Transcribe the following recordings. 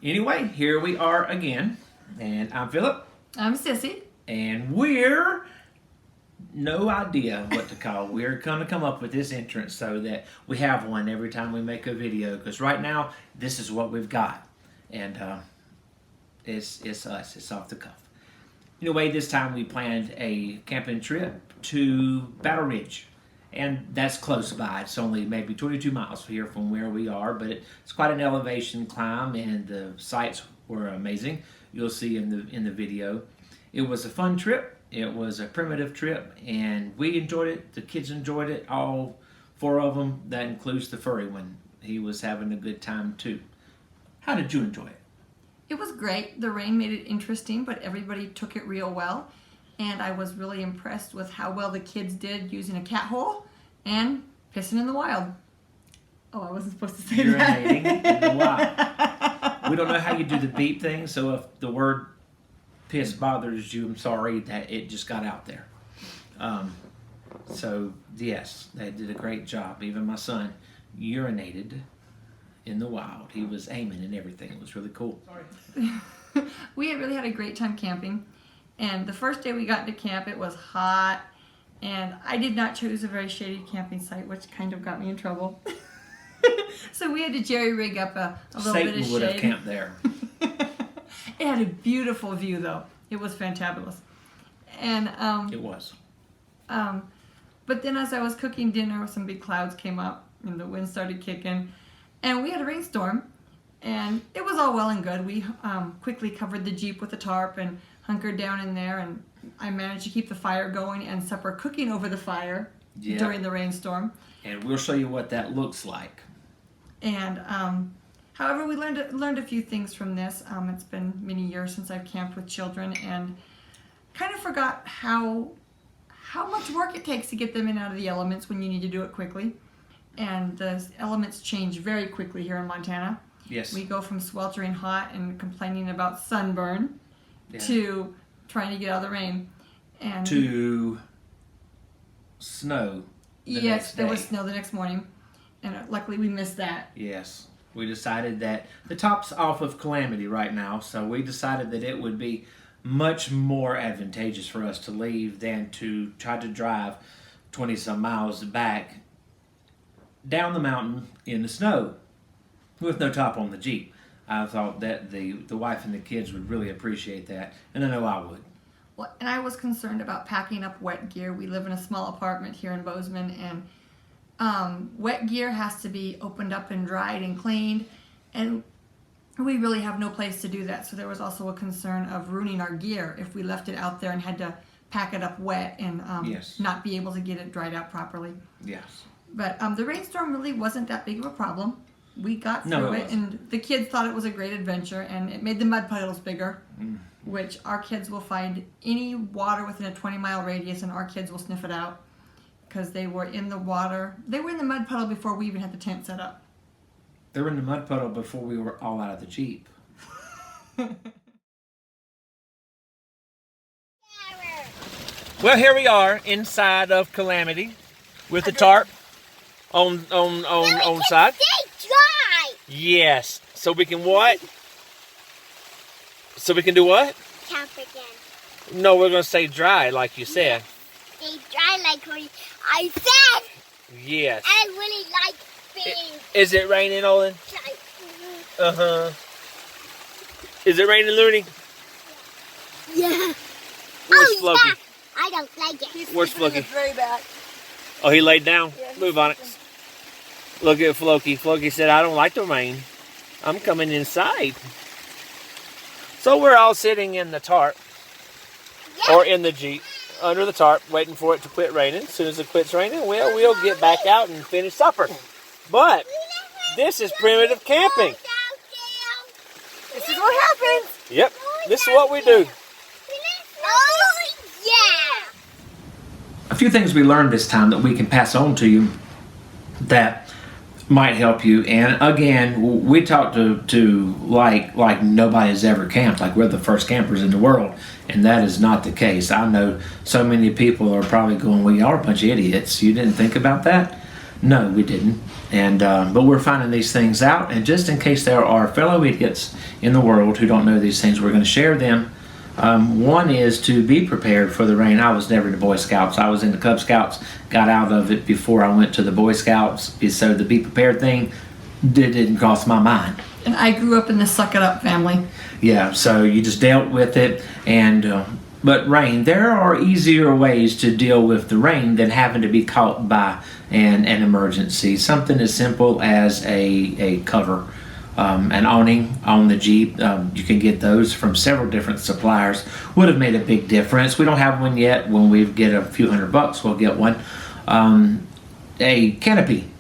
Anyway, here we are again, and I'm Philip. I'm Sissy. And we're no idea what to call. We're going to come up with this entrance so that we have one every time we make a video. Because right now, this is what we've got, and it's us. It's off the cuff. Anyway, this time we planned a camping trip to Battle Ridge. And that's close by. It's only maybe 22 miles here from where we are, but it's quite an elevation climb, and the sights were amazing. You'll see in the video. It was a fun trip. It was a primitive trip, and we enjoyed it. The kids enjoyed it. All 4 of them. That includes the furry one. He was having a good time too. How did you enjoy it? It was great. The rain made it interesting, but everybody took it real well. And I was really impressed with how well the kids did using a cat hole and pissing in the wild. Oh, I wasn't supposed to say that. Urinating in the wild. We don't know how you do the beep thing, so if the word piss bothers you, I'm sorry that it just got out there. So, yes, they did a great job. Even my son urinated in the wild. He was aiming and everything. It was really cool. Sorry. We really had a great time camping. And the first day we got into camp, it was hot, and I did not choose a very shady camping site, which kind of got me in trouble. So we had to jerry rig up a little bit of shade. Satan would have camped there. It had a beautiful view, though. It was fantabulous. And It was. but then as I was cooking dinner, some big clouds came up, and the wind started kicking, and we had a rainstorm. And it was all well and good. We quickly covered the Jeep with a tarp and hunkered down in there, and I managed to keep the fire going and supper cooking over the fire during the rainstorm. And we'll show you what that looks like. And however, we learned a few things from this. It's been many years since I've camped with children, and kind of forgot how much work it takes to get them in and out of the elements when you need to do it quickly. And the elements change very quickly here in Montana. Yes. We go from sweltering hot and complaining about sunburn to trying to get out of the rain. And to snow. Yes, there was snow the next morning, and luckily we missed that. Yes. We decided that the top's off of Calamity right now, so we decided that it would be much more advantageous for us to leave than to try to drive 20 some miles back down the mountain in the snow with no top on the Jeep. I thought that the wife and the kids would really appreciate that, and I know I would. Well, and I was concerned about packing up wet gear. We live in a small apartment here in Bozeman, and wet gear has to be opened up and dried and cleaned, and we really have no place to do that. So there was also a concern of ruining our gear if we left it out there and had to pack it up wet and not be able to get it dried out properly. Yes. But the rainstorm really wasn't that big of a problem. We got through it, and the kids thought it was a great adventure, and it made the mud puddles bigger, which our kids will find any water within a 20-mile radius, and our kids will sniff it out because they were in the water. They were in the mud puddle before we even had the tent set up. They were in the mud puddle before we were all out of the Jeep. Well, here we are inside of Calamity with the tarp on side. Yes. So we can what? So we can do what? Camp again. No, we're going to say dry, like you said. Stay dry like what I said. Yes. I really like being Is it raining, Olin? dry. Uh-huh. Is it raining, Looney? Yeah. Where's Floki? Yeah. I don't like it. Where's Floki? Oh, he laid down? Move on it. Look at Floki. Floki said, I don't like the rain. I'm coming inside. So we're all sitting in the tarp, or in the Jeep, under the tarp, waiting for it to quit raining. As soon as it quits raining, we'll get back out and finish supper. But this is primitive camping. This is what happens. Yep, this is what we do. Oh, yeah. A few things we learned this time that we can pass on to you that might help you. And again, we talked to like nobody's ever camped, like we're the first campers in the world, and that is not the case. I know so many people are probably going, well, y'all are a bunch of idiots. You didn't think about that? No, we didn't. And but we're finding these things out, and just in case there are fellow idiots in the world who don't know these things, we're going to share them. One is to be prepared for the rain. I was never in the Boy Scouts. I was in the Cub Scouts, got out of it before I went to the Boy Scouts. So the be prepared thing didn't cross my mind. And I grew up in the suck it up family. Yeah, so you just dealt with it. And but rain, there are easier ways to deal with the rain than having to be caught by an emergency. Something as simple as a cover. An awning on the Jeep. You can get those from several different suppliers. Would have made a big difference. We don't have one yet. When we get a few $100, we'll get one. A canopy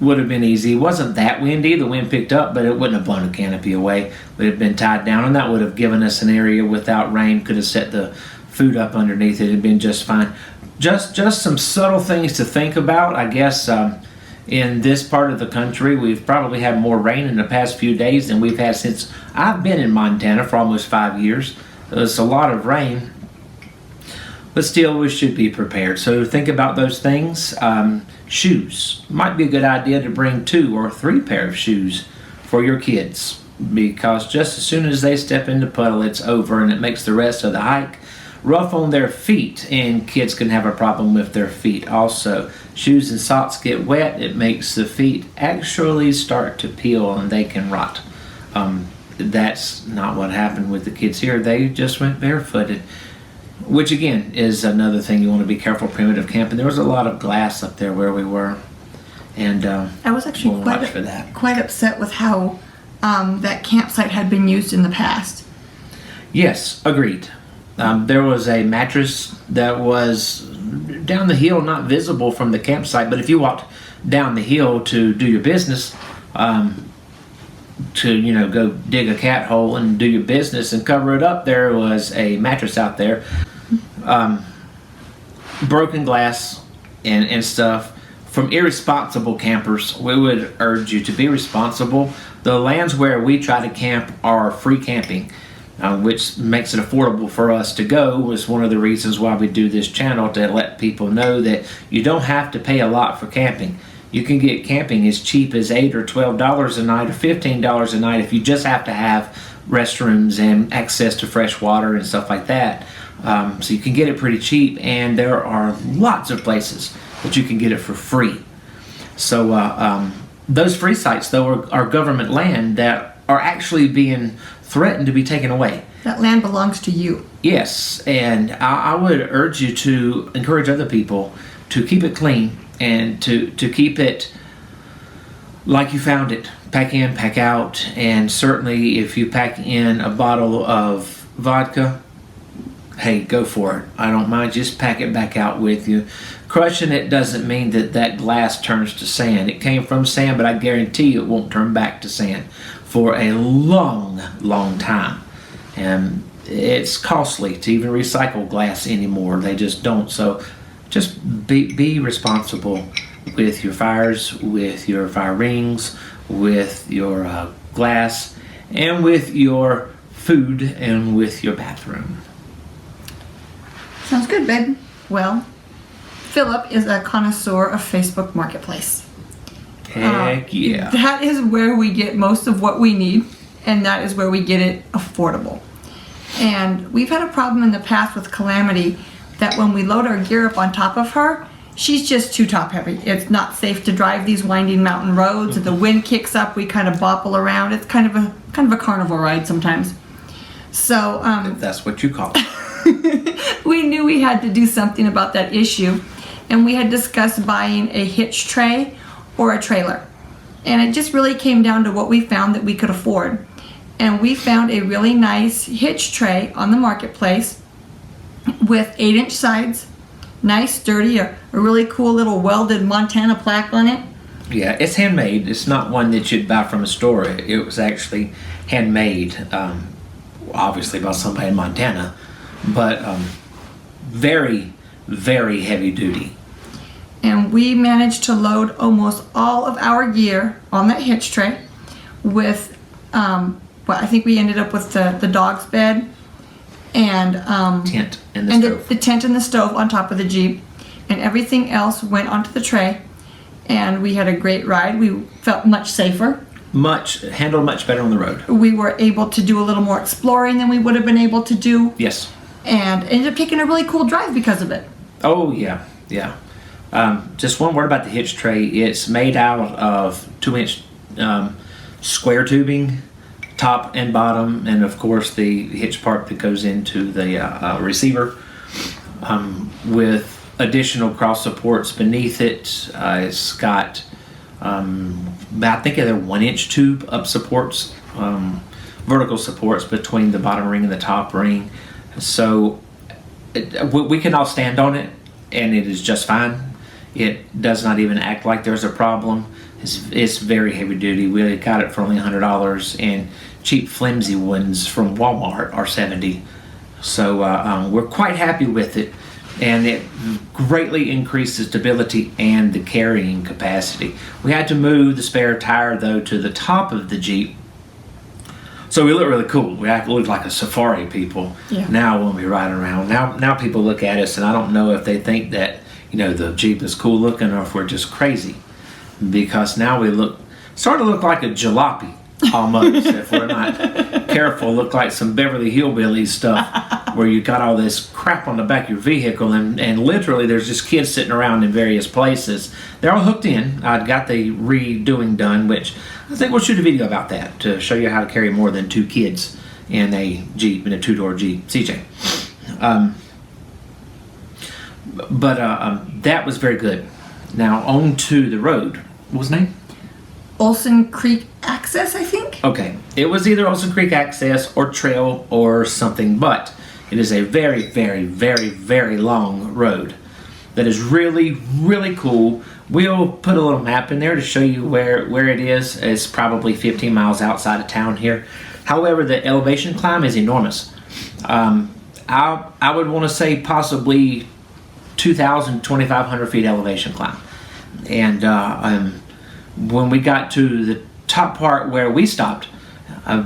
would have been easy. It wasn't that windy. The wind picked up, but it wouldn't have blown a canopy away. But it had been tied down, and that would have given us an area without rain. Could have set the food up underneath it. It'd been just fine. Just some subtle things to think about, I guess. In this part of the country, we've probably had more rain in the past few days than we've had since I've been in Montana for almost 5 years. It's a lot of rain, but still we should be prepared. So think about those things. Shoes. Might be a good idea to bring 2 or 3 pair of shoes for your kids, because just as soon as they step in the puddle, it's over, and it makes the rest of the hike rough on their feet, and kids can have a problem with their feet also. Shoes and socks get wet, it makes the feet actually start to peel and they can rot. That's not what happened with the kids here. They just went barefooted, which again is another thing you want to be careful primitive camping. There was a lot of glass up there where we were, and I was actually we'll quite upset with how that campsite had been used in the past. Yes, agreed. There was a mattress that was down the hill, not visible from the campsite, but if you walked down the hill to do your business, to go dig a cat hole and do your business and cover it up, there was a mattress out there, broken glass and stuff. From irresponsible campers, we would urge you to be responsible. The lands where we try to camp are free camping, which makes it affordable for us to go. Was one of the reasons why we do this channel, to let people know that you don't have to pay a lot for camping. You can get camping as cheap as $8 or $12 a night or $15 a night if you just have to have restrooms and access to fresh water and stuff like that. So you can get it pretty cheap, and there are lots of places that you can get it for free. So those free sites, though, are government land that are actually being threatened to be taken away. That land belongs to you. Yes, and I would urge you to encourage other people to keep it clean and to keep it like you found it. Pack in, pack out, and certainly if you pack in a bottle of vodka, hey, go for it. I don't mind. Just pack it back out with you. Crushing it doesn't mean that glass turns to sand. It came from sand, but I guarantee you it won't turn back to sand for a long, long time. And it's costly to even recycle glass anymore. They just don't. So just be responsible with your fires, with your fire rings, with your glass, and with your food, and with your bathroom. Sounds good, babe. Well, Philip is a connoisseur of Facebook Marketplace. Heck yeah. That is where we get most of what we need, and that is where we get it affordable. And we've had a problem in the past with Calamity that when we load our gear up on top of her, she's just too top heavy. It's not safe to drive these winding mountain roads. If the wind kicks up, we kind of bopple around. It's kind of a carnival ride sometimes. So if that's what you call it. we knew we had to do something about that issue, and we had discussed buying a hitch tray or a trailer. And it just really came down to what we found that we could afford. And we found a really nice hitch tray on the marketplace with 8-inch sides, nice, sturdy, a really cool little welded Montana plaque on it. Yeah, it's handmade. It's not one that you'd buy from a store. It was actually handmade, obviously by somebody in Montana, but very, very heavy duty. And we managed to load almost all of our gear on that hitch tray with, I think we ended up with the dog's bed and tent and the tent and the stove on top of the Jeep, and everything else went onto the tray. and we had a great ride. We felt much safer. Handled much better on the road. We were able to do a little more exploring than we would have been able to do. Yes. And ended up taking a really cool drive because of it. Oh, yeah. Just one word about the hitch tray. It's made out of 2-inch square tubing, top and bottom, and of course the hitch part that goes into the receiver, with additional cross supports beneath it. It's got I think they're 1-inch tube up supports, vertical supports between the bottom ring and the top ring. So we can all stand on it, and it is just fine. It does not even act like there's a problem. It's very heavy duty. We got it for only $100, and cheap flimsy ones from Walmart are $70. So we're quite happy with it, and it greatly increased the stability and the carrying capacity. We had to move the spare tire though to the top of the Jeep, so we look really cool. We look like a safari people. Yeah. Now when we ride around, now people look at us, and I don't know if they think that the Jeep is cool looking or if we're just crazy, because now we sort of look like a jalopy almost. If we're not careful, look like some Beverly Hillbillies stuff where you got all this crap on the back of your vehicle, and literally there's just kids sitting around in various places. They're all hooked in. I got the redoing done, which I think we'll shoot a video about that to show you how to carry more than 2 kids in a Jeep, in a 2-door Jeep CJ. But that was very good. Now on to the road. What was the name? Olson Creek Access, I think. Okay, it was either Olson Creek Access or Trail or something, but it is a very, very, very, very long road that is really, really cool. We'll put a little map in there to show you where it is. It's probably 15 miles outside of town here. However, the elevation climb is enormous. I would want to say possibly 2,000, 2,500 feet elevation climb. And when we got to the top part where we stopped,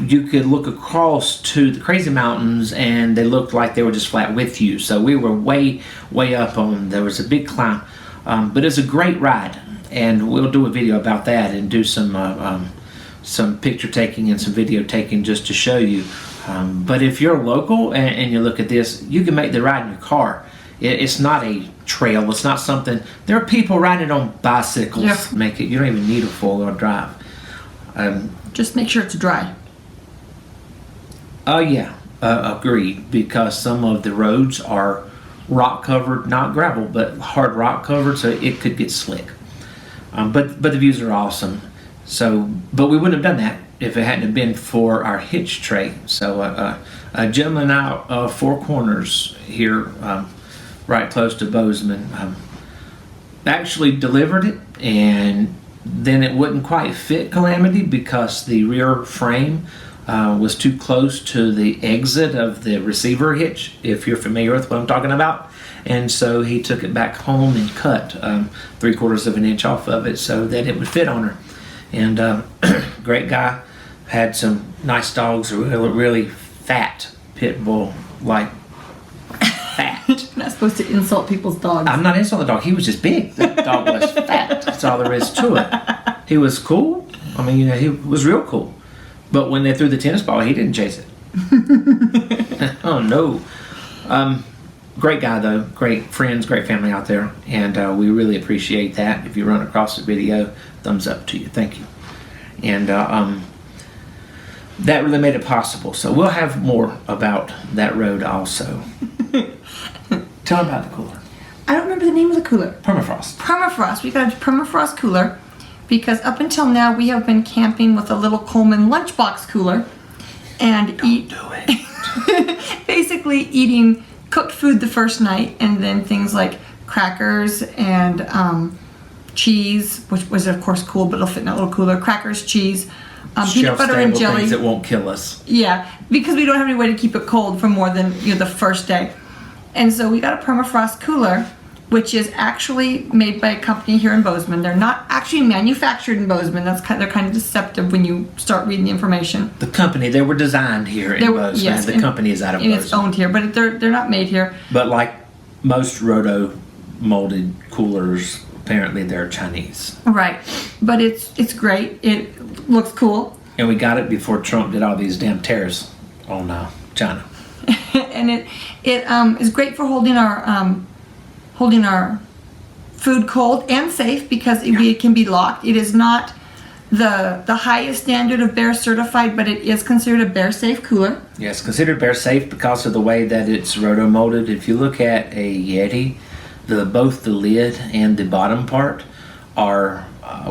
you could look across to the Crazy Mountains, and they looked like they were just flat with you. So we were way, way up on. There was a big climb, but it's a great ride, and we'll do a video about that and do some picture taking and some video taking just to show you. But if you're local and you look at this, you can make the ride in your car. It's not a trail. It's not something. There are people riding on bicycles. Yeah. You don't even need a 4-wheel drive. Just make sure it's dry. Oh yeah, agreed. Because some of the roads are rock covered, not gravel, but hard rock covered, so it could get slick. But the views are awesome. So, but we wouldn't have done that if it hadn't been for our hitch tray. So, a gentleman out of Four Corners here, right close to Bozeman, actually delivered it, and then it wouldn't quite fit Calamity because the rear frame was too close to the exit of the receiver hitch, if you're familiar with what I'm talking about. And so he took it back home and cut 3/4 of an inch off of it so that it would fit on her. And great guy, had some nice dogs, really, really fat pit bull, like fat. You're not supposed to insult people's dogs. I'm not insulting the dog. He was just big. The dog was fat. That's all there is to it. He was cool. I mean, he was real cool. But when they threw the tennis ball, he didn't chase it. Oh, no. Great guy, though. Great friends, great family out there. And we really appreciate that. If you run across the video, thumbs up to you. Thank you. And that really made it possible. So we'll have more about that road also. Tell them about the cooler. I don't remember the name of the cooler. Permafrost. Permafrost. We got a Permafrost cooler because up until now we have been camping with a little Coleman lunchbox cooler and basically eating cooked food the first night, and then things like crackers and cheese, which was of course cool, but it'll fit in that little cooler. Crackers, cheese, peanut butter and jelly. Things that won't kill us. Yeah, because we don't have any way to keep it cold for more than the first day. And so we got a Permafrost cooler, which is actually made by a company here in Bozeman. They're not actually manufactured in Bozeman. They're kind of deceptive when you start reading the information. The company, they were designed here in Bozeman. Yes, the company is out of and Bozeman. it's owned here, but they're not made here. But like most roto molded coolers, apparently they're Chinese. Right, but it's great. It looks cool, And we got it before Trump did all these damn tariffs on China. and it is great for holding our food cold and safe because it can be locked. It is not the highest standard of bear certified, but it is considered a bear safe cooler. Yes, considered bear safe because of the way that it's roto molded. If you look at a Yeti, both the lid and the bottom part are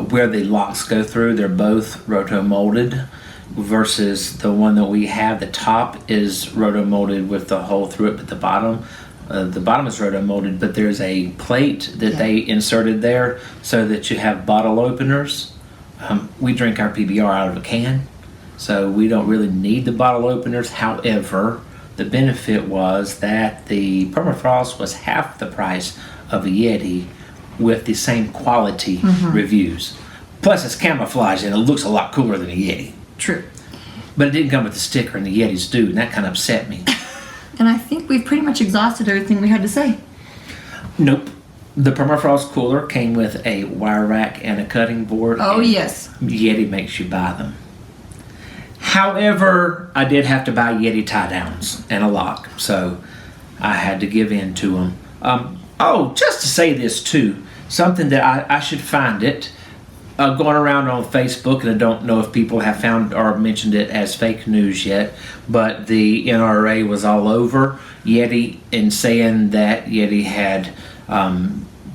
where the locks go through. They're both roto molded, versus the one that we have. The top is roto molded with the hole through it, but the bottom is roto molded. But there's a plate that they inserted there so that you have bottle openers. We drink our PBR out of a can, so we don't really need the bottle openers. However, the benefit was that the Permafrost was half the price of a Yeti with the same quality reviews. Plus, it's camouflage and it looks a lot cooler than a Yeti. True. But it didn't come with the sticker, and the Yetis do, and that kind of upset me. And I think we've pretty much exhausted everything we had to say. Nope. The Permafrost cooler came with a wire rack and a cutting board. Oh, yes. Yeti makes you buy them. However, I did have to buy Yeti tie downs and a lock, so I had to give in to them. Just to say this too, something that I should find it. Going around on Facebook, and I don't know if people have found or mentioned it as fake news yet, but the NRA was all over Yeti and saying that Yeti had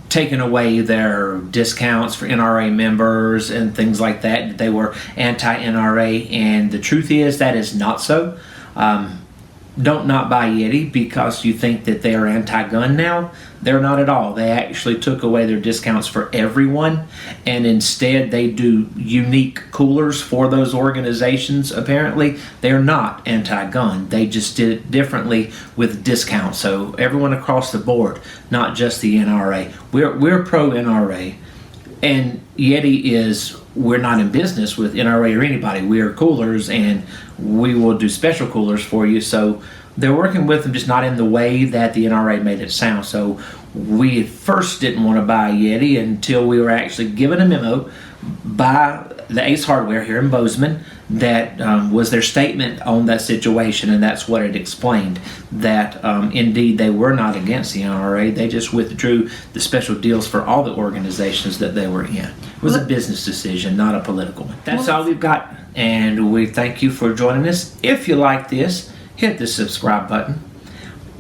taken away their discounts for NRA members and things like that. They were anti-NRA, and the truth is that is not so. Don't not buy Yeti because you think that they are anti-gun now. They're not at all. They actually took away their discounts for everyone, and instead they do unique coolers for those organizations. Apparently, they're not anti-gun. They just did it differently with discounts. So everyone across the board, not just the NRA. We're pro-NRA, and Yeti we're not in business with NRA or anybody. We are coolers, and we will do special coolers for you. So they're working with them, just not in the way that the NRA made it sound. So we first didn't want to buy a Yeti until we were actually given a memo by the Ace Hardware here in Bozeman that was their statement on that situation, and that's what it explained, that indeed they were not against the NRA. They just withdrew the special deals for all the organizations that they were in. It was a business decision, not a political one. That's all we've got, and we thank you for joining us. If you like this, hit the subscribe button,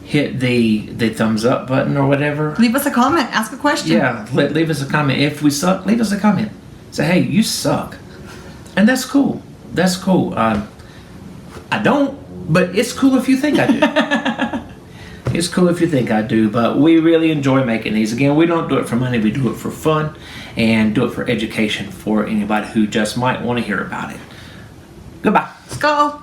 hit the thumbs up button or whatever. Leave us a comment, ask a question. Yeah, leave us a comment. If we suck, leave us a comment. Say, hey, you suck. And that's cool. That's cool. I don't, but it's cool if you think I do. It's cool if you think I do, but we really enjoy making these. Again, we don't do it for money. We do it for fun and do it for education for anybody who just might want to hear about it. Goodbye. Skull.